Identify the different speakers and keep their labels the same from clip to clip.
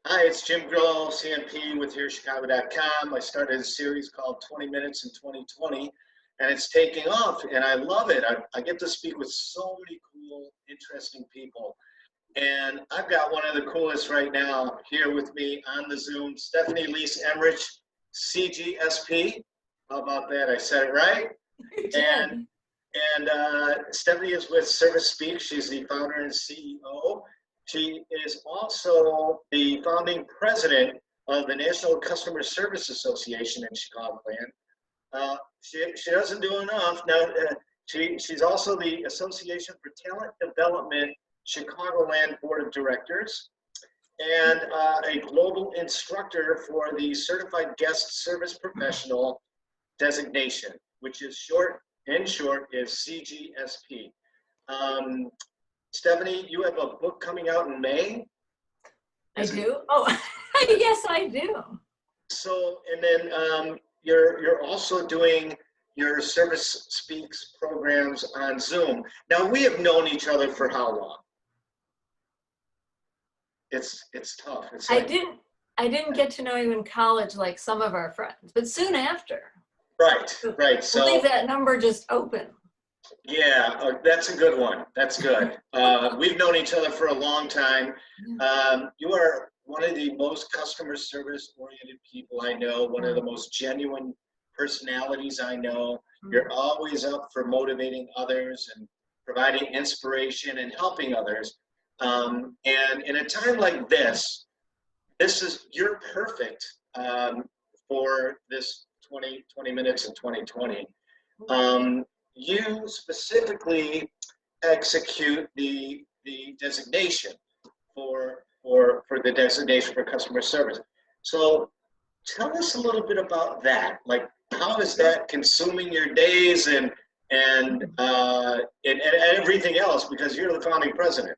Speaker 1: Hi, it's Jim Grillo, CMP with HeresChicago.com. I started a series called 20 Minutes in 2020, and it's taking off, and I love it. I get to speak with so many cool, interesting people. And I've got one of the coolest right now here with me on the Zoom, Stephane Leese Emrich, CGSP. How about that? I said it right. And Stephanie is with ServiceSpeaks. She's the founder and CEO. She is also the founding president of the National Customer Service Association in Chicagoland. She doesn't do enough. Now, she's also the Association for Talent Development Chicagoland Board of Directors and a global instructor for the Certified Guest Service Professional designation, which is in short is CGSP. Stephanie, you have a book coming out in May?
Speaker 2: I do? Oh, yes, I do.
Speaker 1: So, and then you're also doing your ServiceSpeaks programs on Zoom. Now, we have known each other for how long? It's tough. It's like,
Speaker 2: I didn't get to know you in college like some of our friends, but soon after.
Speaker 1: Right. So
Speaker 2: we'll leave that number just open.
Speaker 1: Yeah, that's a good one. That's good. We've known each other for a long time. You are one of the most customer service oriented people I know, one of the most genuine personalities I know. You're always up for motivating others and providing inspiration and helping others. And in a time like this, you're perfect for this 20 minutes in 2020. You specifically execute the designation for the designation for customer service. So tell us a little bit about that. Like, how is that consuming your days and everything else, because you're the founding president?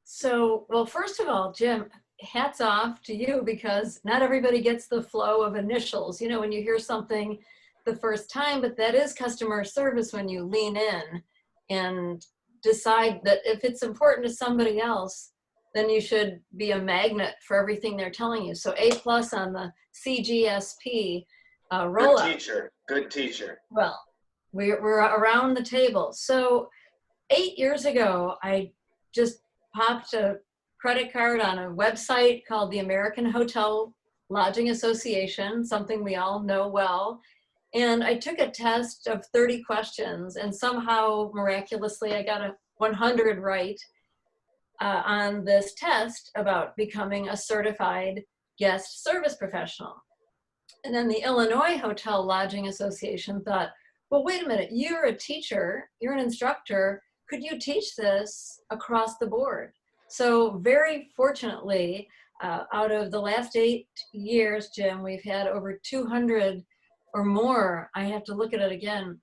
Speaker 2: So, well, first of all, Jim, hats off to you, because not everybody gets the flow of initials. You know, when you hear something the first time, but that is customer service when you lean in and decide that if it's important to somebody else, then you should be a magnet for everything they're telling you. So A+ on the CGSP rollout.
Speaker 1: Good teacher.
Speaker 2: Well, we're around the table. So 8 years ago, I just popped a credit card on a website called the American Hotel Lodging Association, something we all know well. And I took a test of 30 questions, and somehow, miraculously, I got a 100 right on this test about becoming a certified guest service professional. And then the Illinois Hotel Lodging Association thought, well, wait a minute, you're a teacher, you're an instructor, could you teach this across the board? So very fortunately, out of the last 8 years, Jim, we've had over 200 or more, I have to look at it again,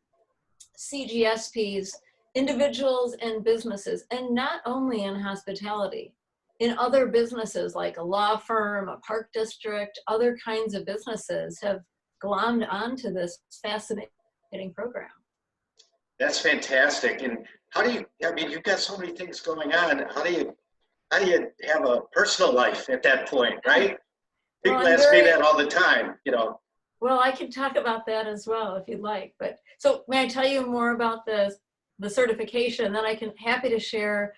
Speaker 2: CGSPs, individuals and businesses, and not only in hospitality, in other businesses like a law firm, a park district, other kinds of businesses have glommed onto this fascinating program.
Speaker 1: That's fantastic. And how do you, I mean, you've got so many things going on. How do you have a personal life at that point, right? People ask me that all the time, you know.
Speaker 2: Well, I can talk about that as well if you'd like. But so may I tell you more about the certification? Then I can happy to share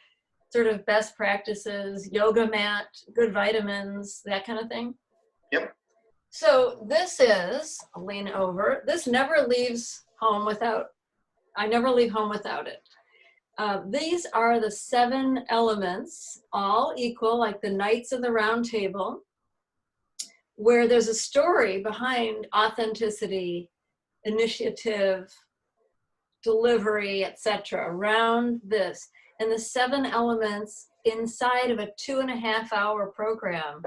Speaker 2: sort of best practices, yoga mat, good vitamins, that kind of thing.
Speaker 1: Yep.
Speaker 2: So this is, I'll lean over, this never leaves home without, I never leave home without it. These are the 7 elements, all equal, like the Knights of the Round Table, where there's a story behind authenticity, initiative, delivery, etc. around this. And the 7 elements inside of a 2.5-hour program,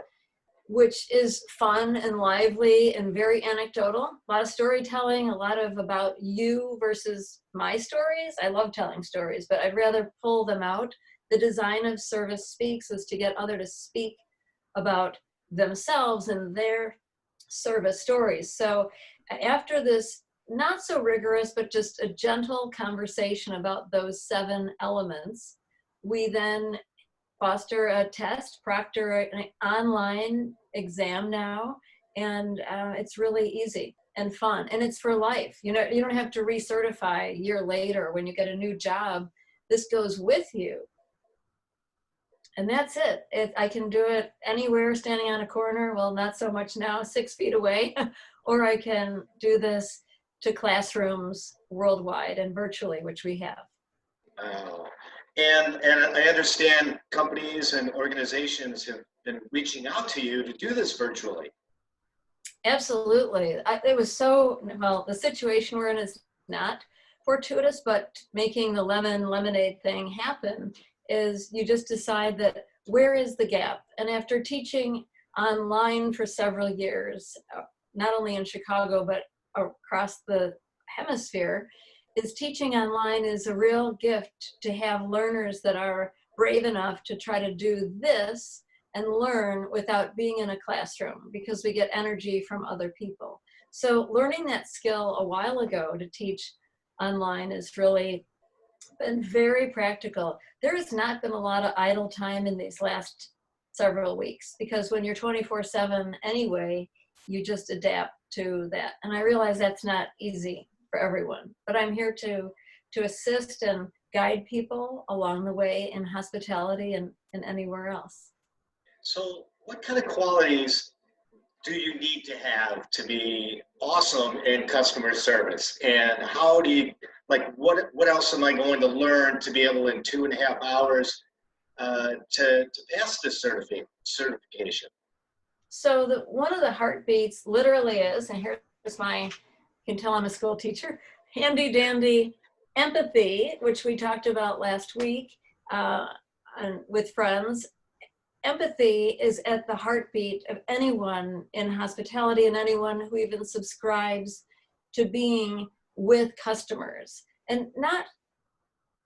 Speaker 2: which is fun and lively and very anecdotal. A lot of storytelling, a lot of about you versus my stories. I love telling stories, but I'd rather pull them out. The design of ServiceSpeaks is to get others to speak about themselves and their service stories. So after this, not so rigorous, but just a gentle conversation about those 7 elements, we then foster a test, proctor an online exam now, and it's really easy and fun, and it's for life. You know, you don't have to recertify a year later when you get a new job. This goes with you, and that's it. I can do it anywhere, standing on a corner. Well, not so much now, 6 feet away, or I can do this to classrooms worldwide and virtually, which we have.
Speaker 1: And I understand companies and organizations have been reaching out to you to do this virtually.
Speaker 2: Absolutely. It was so, well, the situation we're in is not fortuitous, but making the lemonade thing happen is you just decide that where is the gap? And after teaching online for several years, not only in Chicago, but across the hemisphere, is teaching online is a real gift to have learners that are brave enough to try to do this and learn without being in a classroom, because we get energy from other people. So learning that skill a while ago to teach online has really been very practical. There has not been a lot of idle time in these last several weeks, because when you're 24/7 anyway, you just adapt to that. And I realize that's not easy for everyone, but I'm here to assist and guide people along the way in hospitality and anywhere else.
Speaker 1: So what kind of qualities do you need to have to be awesome in customer service? And how do you, like, what else am I going to learn to be able in 2.5 hours to pass this certification?
Speaker 2: So one of the heartbeats literally is, and here's my, you can tell I'm a school teacher, handy dandy empathy, which we talked about last week and with friends. Empathy is at the heartbeat of anyone in hospitality and anyone who even subscribes to being with customers, and not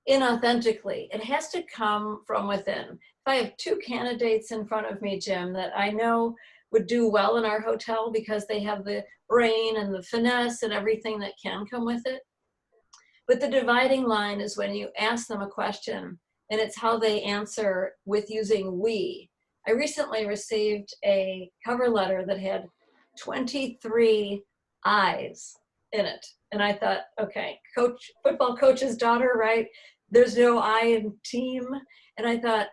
Speaker 2: inauthentically. It has to come from within. If I have 2 candidates in front of me, Jim, that I know would do well in our hotel because they have the brain and the finesse and everything that can come with it. But the dividing line is when you ask them a question and it's how they answer with using we. I recently received a cover letter that had 23 I's in it. And I thought, okay, football coach's daughter, right? There's no I in team. And I thought,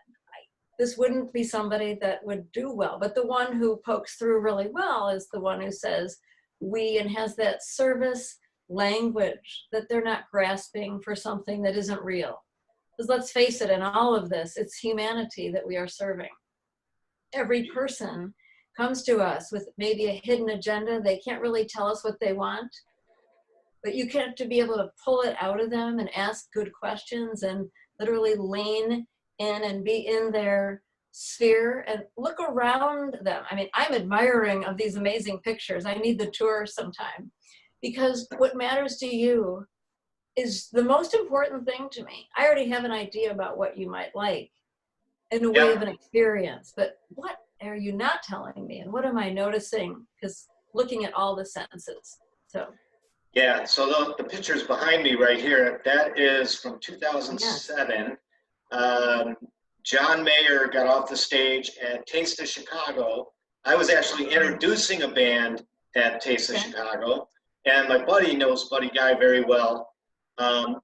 Speaker 2: this wouldn't be somebody that would do well. But the one who pokes through really well is the one who says we and has that service language that they're not grasping for something that isn't real. Because let's face it, in all of this, it's humanity that we are serving. Every person comes to us with maybe a hidden agenda. They can't really tell us what they want, but you have to be able to pull it out of them and ask good questions and literally lean in and be in their sphere and look around them. I mean, I'm admiring of these amazing pictures. I need the tour sometime, because what matters to you is the most important thing to me. I already have an idea about what you might like in a way of an experience, but what are you not telling me? And what am I noticing? Because looking at all the senses. So.
Speaker 1: Yeah, so the pictures behind me right here, that is from 2007. Yes. John Mayer got off the stage at Taste of Chicago. I was actually introducing a band at Taste of Chicago, and my buddy knows Buddy Guy very well.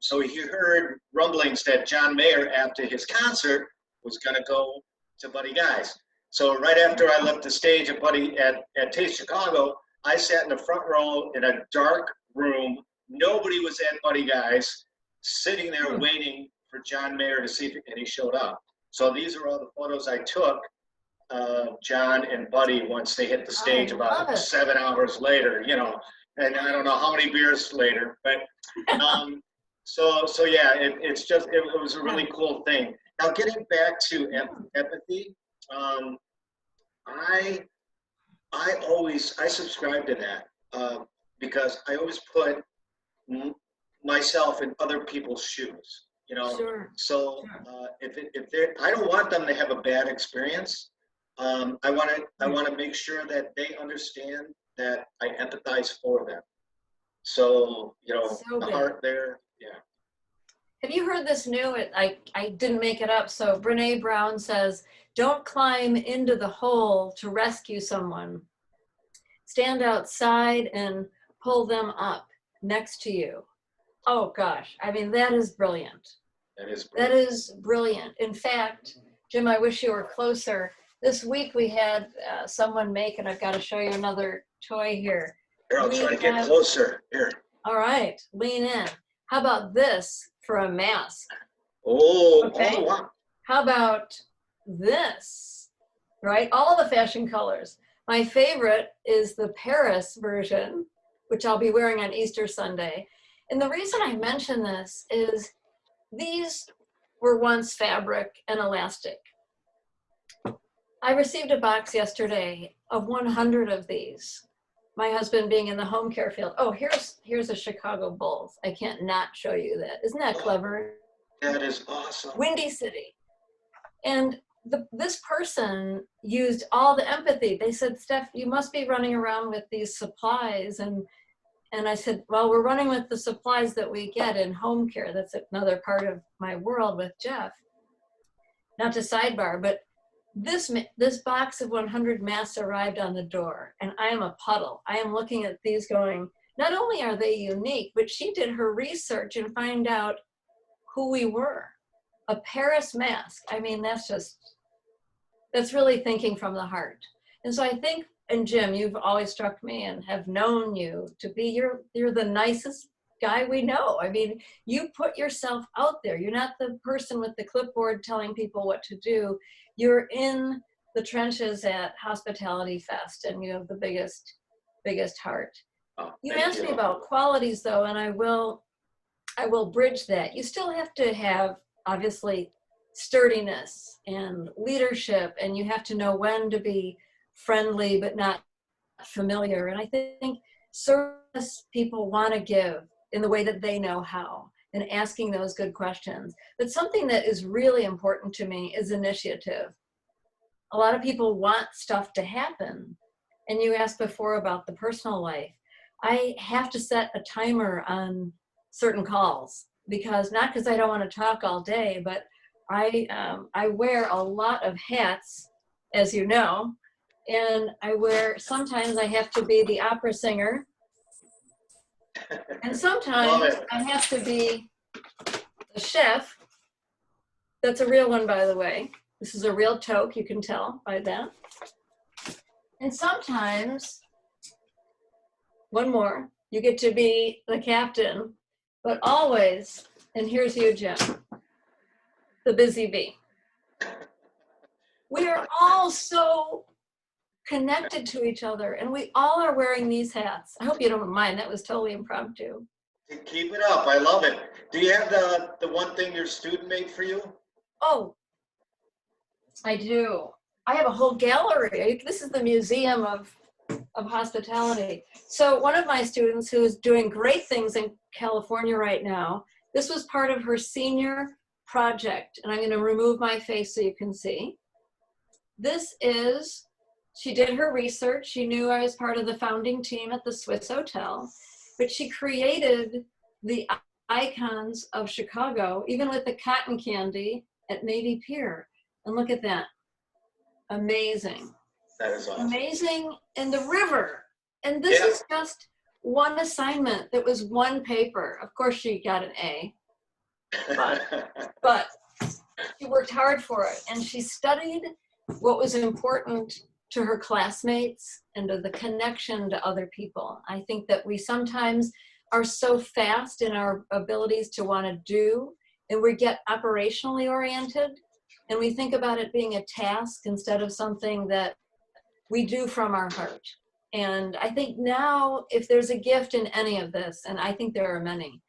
Speaker 1: So he heard rumblings that John Mayer, after his concert, was going to go to Buddy Guy's. So right after I left the stage at Taste Chicago, I sat in the front row in a dark room. Nobody was at Buddy Guy's, sitting there waiting for John Mayer to see if and he showed up. So these are all the photos I took of John and Buddy once they hit the stage about 7 hours later, you know, and I don't know how many beers later, but so yeah, it was a really cool thing. Now getting back to empathy, I subscribe to that because I always put myself in other people's shoes, you know. Sure. So if they're, I don't want them to have a bad experience. I want to make sure that they understand that I empathize for them. So, you know, the heart there, yeah.
Speaker 2: Have you heard this new, I didn't make it up, so Brene Brown says, don't climb into the hole to rescue someone. Stand outside and pull them up next to you. Oh gosh, I mean, that is brilliant.
Speaker 1: That is
Speaker 2: That
Speaker 1: brilliant.
Speaker 2: is brilliant. In fact, Jim, I wish you were closer. This week we had someone make, and I've got to show you another toy here.
Speaker 1: Here, I'll try to get closer. Here.
Speaker 2: All right, lean in. How about this for a mask?
Speaker 1: Oh,
Speaker 2: Okay.
Speaker 1: oh, wow.
Speaker 2: How about this, right? All the fashion colors. My favorite is the Paris version, which I'll be wearing on Easter Sunday. And the reason I mention this is these were once fabric and elastic. I received a box yesterday of 100 of these. My husband being in the home care field. Oh, here's a Chicago Bulls. I can't not show you that. Isn't that clever?
Speaker 1: That is awesome.
Speaker 2: Windy City. And this person used all the empathy. They said, Steph, you must be running around with these supplies. And I said, well, we're running with the supplies that we get in home care. That's another part of my world with Jeff. Not to sidebar, but this box of 100 masks arrived on the door, and I am a puddle. I am looking at these going, not only are they unique, but she did her research and find out who we were. A Paris mask. I mean, that's really thinking from the heart. And so I think, and Jim, you've always struck me and have known you to be, you're the nicest guy we know. I mean, you put yourself out there. You're not the person with the clipboard telling people what to do. You're in the trenches at Hospitality Fest, and you have the biggest heart.
Speaker 1: Oh,
Speaker 2: You asked me about qualities though, and I will bridge that. You still have to have, obviously, sturdiness and leadership, and you have to know when to be friendly but not familiar. And I think service people want to give in the way that they know how, and asking those good questions. But something that is really important to me is initiative. A lot of people want stuff to happen. And you asked before about the personal life. I have to set a timer on certain calls, because not because I don't want to talk all day, but I wear a lot of hats, as you know, and sometimes I have to be the opera singer, and sometimes I have to be the chef. That's a real one, by the way. This is a real toque, you can tell by that. And sometimes, one more, you get to be the captain, but always, and here's you, Jim, the busy bee. We are all so connected to each other, and we all are wearing these hats. I hope you don't mind. That was totally impromptu.
Speaker 1: Keep it up. I love it. Do you have the one thing your student made for you?
Speaker 2: Oh, I do. I have a whole gallery. This is the Museum of Hospitality. So one of my students who is doing great things in California right now, this was part of her senior project, and I'm going to remove my face so you can see. She did her research. She knew I was part of the founding team at the Swiss Hotel, but she created the icons of Chicago, even with the cotton candy at Navy Pier. And look at that. Amazing.
Speaker 1: That is awesome.
Speaker 2: Amazing. And the river. And this is just one assignment. That was one paper. Of course, she got an A. But she worked hard for it. And she studied what was important to her classmates and to the connection to other people. I think that we sometimes are so fast in our abilities to want to do, and we get operationally oriented, and we think about it being a task instead of something that we do from our heart. And I think now, if there's a gift in any of this, and I think there are many,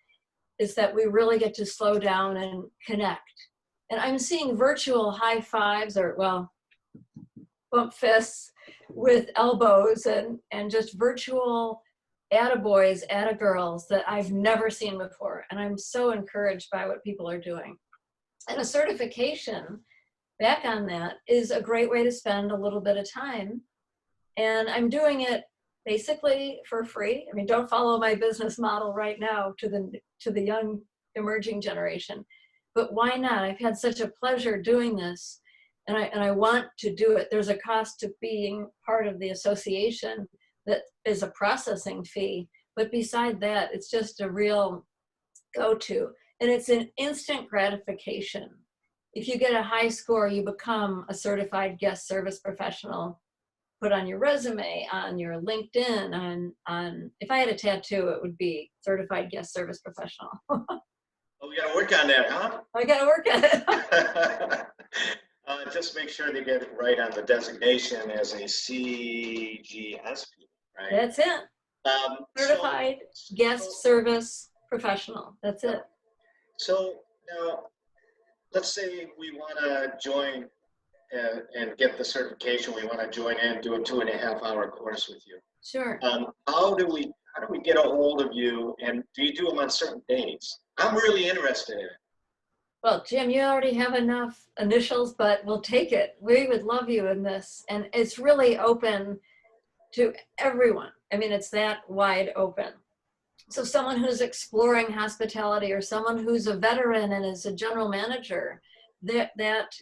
Speaker 2: is that we really get to slow down and connect. And I'm seeing virtual high fives, or well, bump fists with elbows, and just virtual attaboys, attagirls that I've never seen before. And I'm so encouraged by what people are doing. And a certification, back on that, is a great way to spend a little bit of time. And I'm doing it basically for free. I mean, don't follow my business model right now to the young emerging generation. But why not? I've had such a pleasure doing this, and I want to do it. There's a cost to being part of the association that is a processing fee. But beside that, it's just a real go-to. And it's an instant gratification. If you get a high score, you become a certified guest service professional. Put on your resume, on your LinkedIn, on if I had a tattoo, it would be certified guest service professional.
Speaker 1: Oh, we got to work on that, huh?
Speaker 2: I got to work on it.
Speaker 1: Just make sure they get it right on the designation as a CGSP, right?
Speaker 2: That's it. Certified guest service professional. That's it.
Speaker 1: So now, let's say we want to join and get the certification. We want to join in, do a 2.5-hour course with you.
Speaker 2: Sure.
Speaker 1: How do we get a hold of you, and do you do them on certain days? I'm really interested in it.
Speaker 2: Well, Jim, you already have enough initials, but we'll take it. We would love you in this. And it's really open to everyone. I mean, it's that wide open. So someone who's exploring hospitality, or someone who's a veteran and is a general manager, that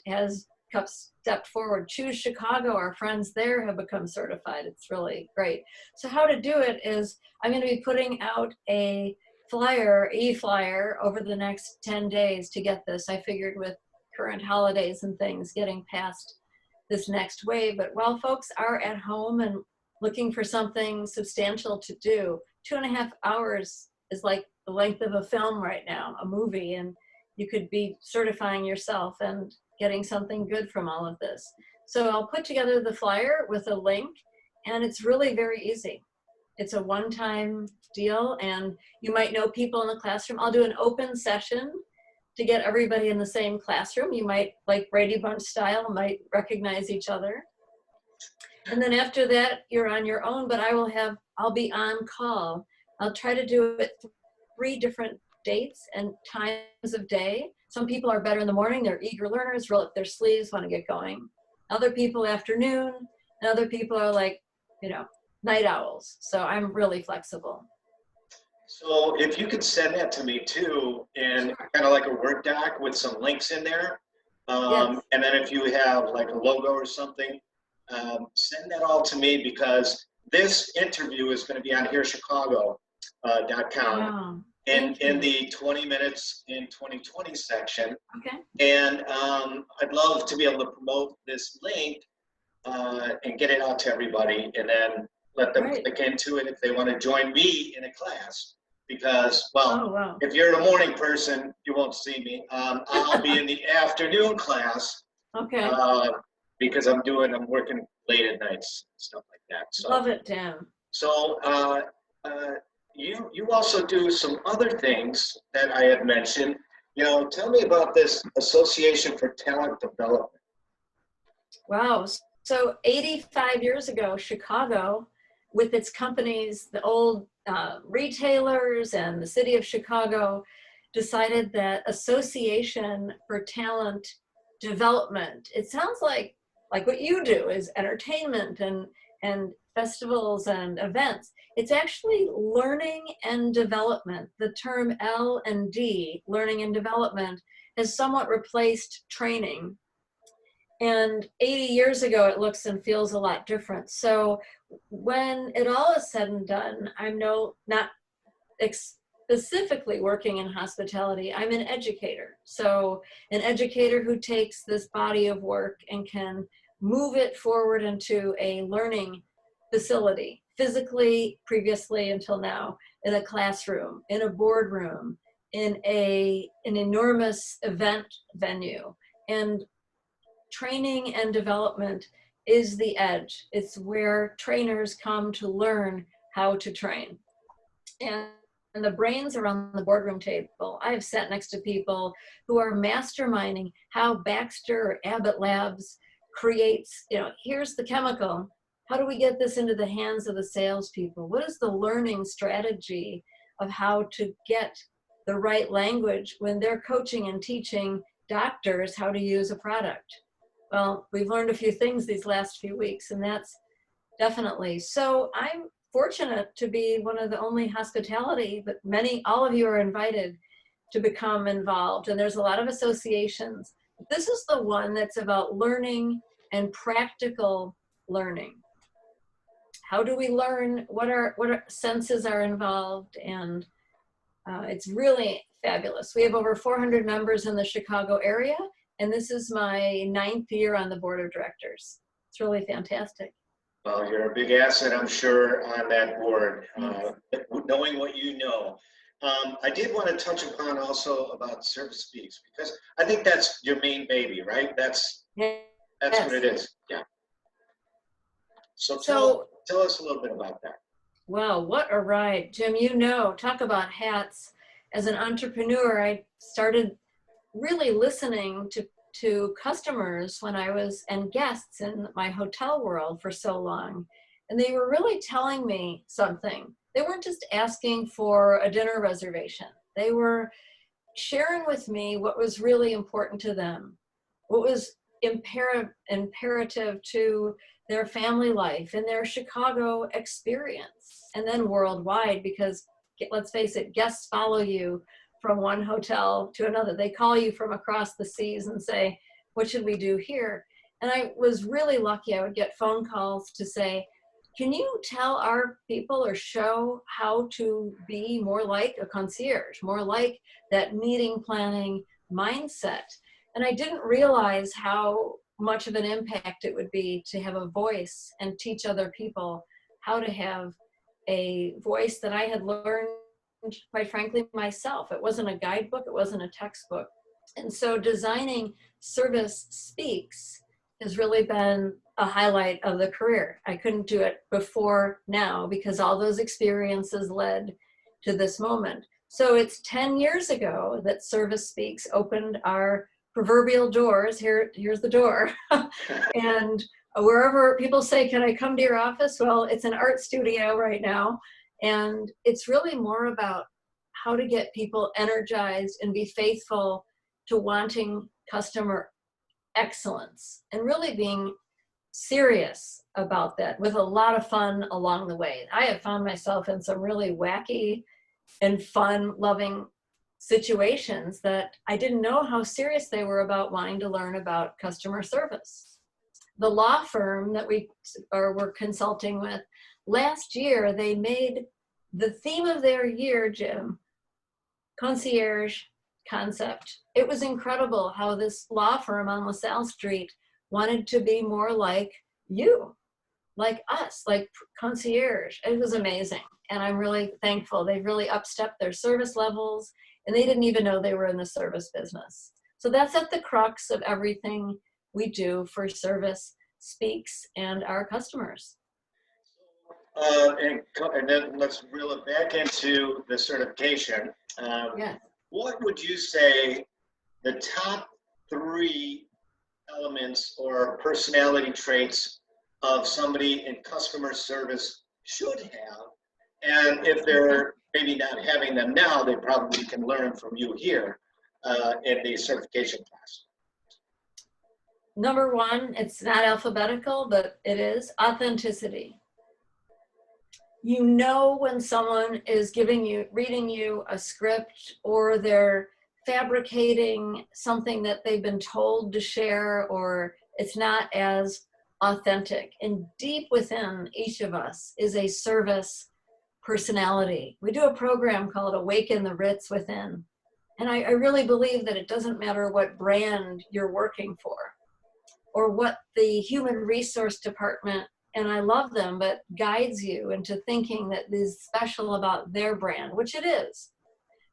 Speaker 2: has stepped forward. Choose Chicago, our friends there have become certified. It's really great. So how to do it is, I'm going to be putting out a e-flyer over the next 10 days to get this. I figured with current holidays and things, getting past this next wave. But while folks are at home and looking for something substantial to do, 2.5 hours is like the length of a film right now, a movie, and you could be certifying yourself and getting something good from all of this. So I'll put together the flyer with a link, and it's really very easy. It's a one-time deal, and you might know people in the classroom. I'll do an open session to get everybody in the same classroom. You might, like Brady Bunch style, might recognize each other. And then after that, you're on your own, but I'll be on call. I'll try to do it 3 different dates and times of day. Some people are better in the morning. They're eager learners, roll up their sleeves, want to get going. Other people afternoon, and other people are like, night owls. So I'm really flexible.
Speaker 1: So if you could send that to me too, and
Speaker 2: Sure.
Speaker 1: kind of like a Word doc with some links in there.
Speaker 2: Yes.
Speaker 1: And then if you have like a logo or something, send that all to me, because this interview is going to be on HeresChicago.com.
Speaker 2: Wow.
Speaker 1: In the 20 minutes in 2020 section.
Speaker 2: Okay.
Speaker 1: And I'd love to be able to promote this link and get it out to everybody, and then let them click into it if they want to join me in a class. Because, if you're a morning person, you won't see me. I'll be in the afternoon class.
Speaker 2: Okay.
Speaker 1: Because I'm working late at nights, stuff like that. So,
Speaker 2: love it, Dan.
Speaker 1: So you also do some other things that I had mentioned. Tell me about this Association for Talent Development.
Speaker 2: Wow. So 85 years ago, Chicago, with its companies, the old retailers and the city of Chicago, decided that Association for Talent Development, it sounds like what you do is entertainment and festivals and events. It's actually learning and development. The term L&D, learning and development, has somewhat replaced training. And 80 years ago, it looks and feels a lot different. So when it all is said and done, I'm not specifically working in hospitality. I'm an educator. So an educator who takes this body of work and can move it forward into a learning facility, physically, previously until now, in a classroom, in a boardroom, in an enormous event venue. And training and development is the edge. It's where trainers come to learn how to train. And the brains around the boardroom table, I've sat next to people who are masterminding how Baxter or Abbott Labs creates, here's the chemical. How do we get this into the hands of the salespeople? What is the learning strategy of how to get the right language when they're coaching and teaching doctors how to use a product? Well, we've learned a few things these last few weeks, and that's definitely. So I'm fortunate to be one of the only hospitality, but all of you are invited to become involved. And there's a lot of associations. This is the one that's about learning and practical learning. How do we learn? What senses are involved? And it's really fabulous. We have over 400 members in the Chicago area, and this is my 9th year on the board of directors. It's really fantastic.
Speaker 1: Well, you're a big asset, I'm sure, on that board, knowing what you know. I did want to touch upon also about ServiceSpeaks, because I think that's your main baby, right? That's what it is. Yeah. So tell us a little bit about that.
Speaker 2: Well, what a ride. Jim, you know, talk about hats. As an entrepreneur, I started really listening to customers when I was, and guests in my hotel world for so long. And they were really telling me something. They weren't just asking for a dinner reservation. They were sharing with me what was really important to them, what was imperative to their family life and their Chicago experience, and then worldwide, because let's face it, guests follow you from one hotel to another. They call you from across the seas and say, what should we do here? And I was really lucky. I would get phone calls to say, can you tell our people or show how to be more like a concierge, more like that meeting planning mindset? And I didn't realize how much of an impact it would be to have a voice and teach other people how to have a voice that I had learned, quite frankly, myself. It wasn't a guidebook, it wasn't a textbook. And so designing ServiceSpeaks has really been a highlight of the career. I couldn't do it before now because all those experiences led to this moment. So it's 10 years ago that ServiceSpeaks opened our proverbial doors. Here's the door. And wherever people say, can I come to your office? Well, it's an art studio right now. And it's really more about how to get people energized and be faithful to wanting customer excellence and really being serious about that with a lot of fun along the way. I have found myself in some really wacky and fun loving situations that I didn't know how serious they were about wanting to learn about customer service. The law firm that we're consulting with, last year they made the theme of their year, Jim, concierge concept. It was incredible how this law firm on LaSalle Street wanted to be more like you, like us, like concierge. It was amazing. And I'm really thankful. They've really upstepped their service levels, and they didn't even know they were in the service business. So that's at the crux of everything we do for ServiceSpeaks and our customers.
Speaker 1: And then let's reel it back into the certification.
Speaker 2: Yes.
Speaker 1: What would you say the top 3 elements or personality traits of somebody in customer service should have? And if they're maybe not having them now, they probably can learn from you here in the certification class.
Speaker 2: Number 1, it's not alphabetical, but it is authenticity. You know when someone is reading you a script, or they're fabricating something that they've been told to share, or it's not as authentic. And deep within each of us is a service personality. We do a program called Awaken the Ritz Within. And I really believe that it doesn't matter what brand you're working for or what the human resource department, and I love them, but guides you into thinking that is special about their brand, which it is.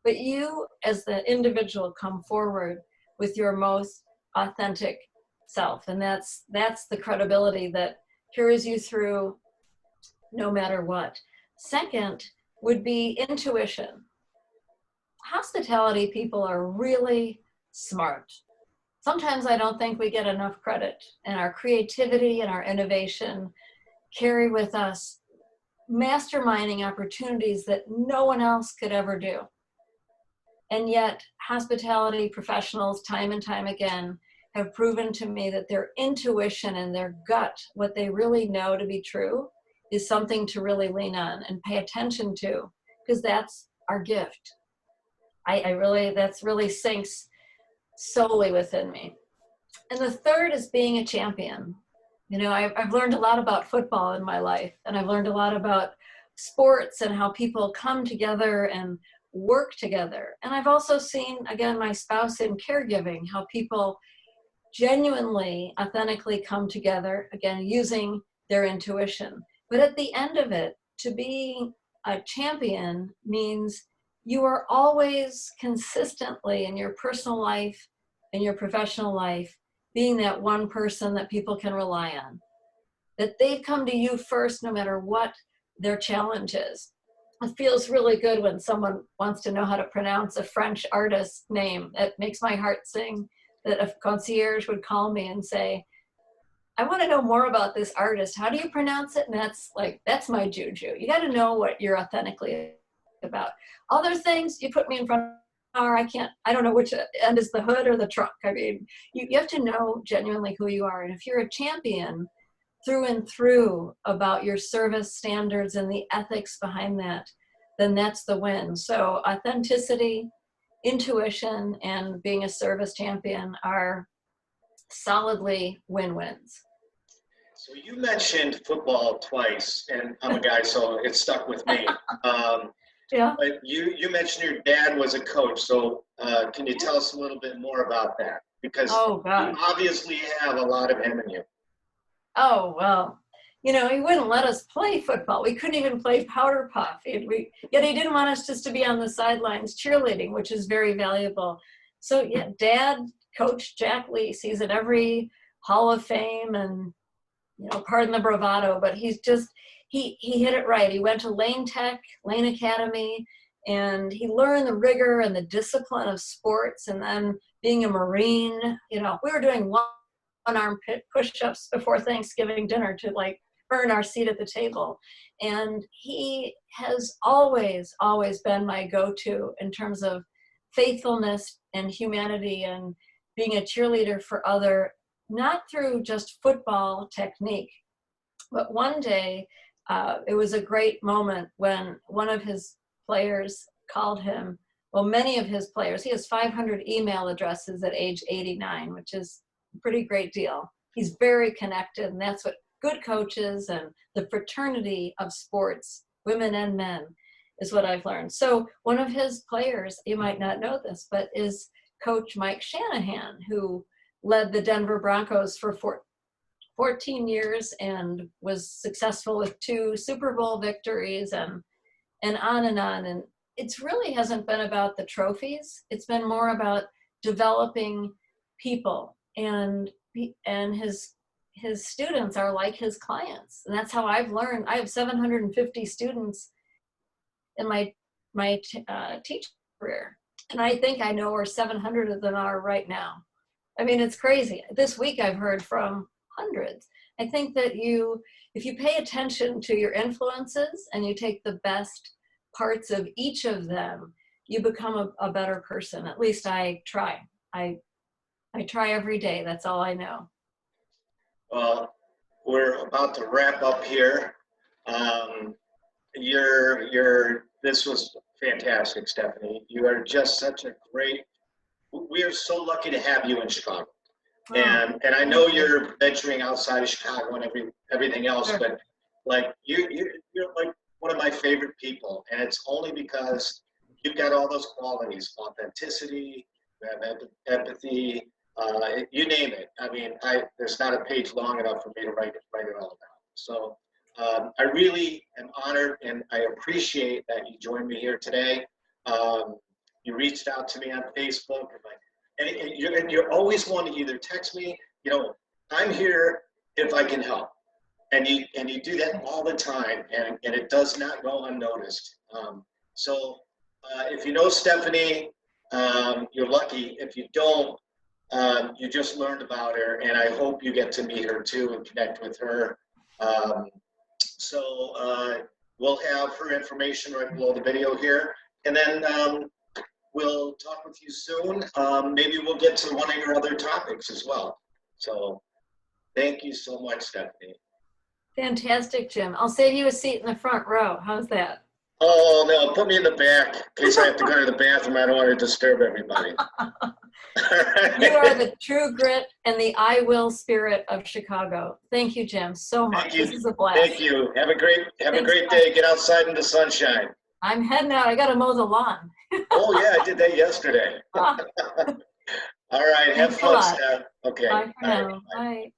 Speaker 2: But you as the individual come forward with your most authentic self. And that's the credibility that carries you through no matter what. Second would be intuition. Hospitality people are really smart. Sometimes I don't think we get enough credit, and our creativity and our innovation carry with us masterminding opportunities that no one else could ever do. And yet hospitality professionals, time and time again, have proven to me that their intuition and their gut, what they really know to be true, is something to really lean on and pay attention to, because that's our gift. That's really sinks solely within me. And the third is being a champion. You know, I've learned a lot about football in my life, and I've learned a lot about sports and how people come together and work together. And I've also seen, again, my spouse in caregiving, how people genuinely, authentically come together, again, using their intuition. But at the end of it, to be a champion means you are always consistently in your personal life and your professional life being that one person that people can rely on, that they've come to you first no matter what their challenge is. It feels really good when someone wants to know how to pronounce a French artist's name. It makes my heart sing that a concierge would call me and say, I want to know more about this artist. How do you pronounce it? And that's my juju. You got to know what you're authentically about. Other things, you put me in front of a car, I don't know which end is the hood or the trunk. I mean, you have to know genuinely who you are. And if you're a champion through and through about your service standards and the ethics behind that, then that's the win. So authenticity, intuition, and being a service champion are solidly win-wins.
Speaker 1: So you mentioned football twice, and I'm a guy, so it stuck with me.
Speaker 2: Yeah.
Speaker 1: But you mentioned your dad was a coach, so can you tell us a little bit more about that? Because you obviously have a lot of him in you.
Speaker 2: Oh, well, you know, he wouldn't let us play football. We couldn't even play powder puff. Yet he didn't want us just to be on the sidelines cheerleading, which is very valuable. So yeah, Dad, Coach Jack Leese, he's at every Hall of Fame, and, you know, pardon the bravado, but he's just, he hit it right. He went to Lane Academy, and he learned the rigor and the discipline of sports. And then being a Marine, you know, we were doing one-arm push-ups before Thanksgiving dinner to like earn our seat at the table. And he has always been my go-to in terms of faithfulness and humanity and being a cheerleader for other, not through just football technique. But one day, it was a great moment when one of his players called him, well, many of his players, he has 500 email addresses at age 89, which is a pretty great deal. He's very connected, and that's what good coaches and the fraternity of sports, women and men, is what I've learned. So one of his players, you might not know this, but is Coach Mike Shanahan, who led the Denver Broncos for 14 years and was successful with 2 Super Bowl victories and on and on. And it's really hasn't been about the trophies. It's been more about developing people, and his students are like his clients. And that's how I've learned. I have 750 students in my teaching career. And I think I know where 700 of them are right now. I mean, it's crazy. This week I've heard from hundreds. I think that if you pay attention to your influences and you take the best parts of each of them, you become a better person. At least I try. I try every day. That's all I know.
Speaker 1: Well, we're about to wrap up here. This was fantastic, Stephanie. You are just such a great, we are so lucky to have you in Chicago. Oh, and I know you're venturing outside of Chicago and everything else, sure. But like you're like one of my favorite people, and it's only because you've got all those qualities: authenticity, you have empathy, you name it. I mean, there's not a page long enough for me to write it all down. So I really am honored, and I appreciate that you joined me here today. You reached out to me on Facebook, and you're always one to either text me, you know, I'm here if I can help. And you do that all the time, and it does not go unnoticed. So if you know Stephanie, you're lucky. If you don't, you just learned about her, and I hope you get to meet her too and connect with her. So we'll have her information right below the video here, and then we'll talk with you soon. Maybe we'll get to one of your other topics as well. So thank you so much, Stephanie.
Speaker 2: Fantastic, Jim. I'll save you a seat in the front row. How's that?
Speaker 1: Oh, no, put me in the back in case I have to go to the bathroom. I don't want to disturb everybody.
Speaker 2: You are the true grit and the I will spirit of Chicago. Thank you, Jim, so much.
Speaker 1: Thank you.
Speaker 2: This is a blast.
Speaker 1: Thank you. Have a great day. Get outside in the sunshine.
Speaker 2: I'm heading out. I got to mow the lawn.
Speaker 1: Oh, yeah, I did that yesterday.
Speaker 2: Ah.
Speaker 1: All right. Have
Speaker 2: Thanks a
Speaker 1: fun,
Speaker 2: lot.
Speaker 1: Steph. Okay.
Speaker 2: Bye for now. Bye.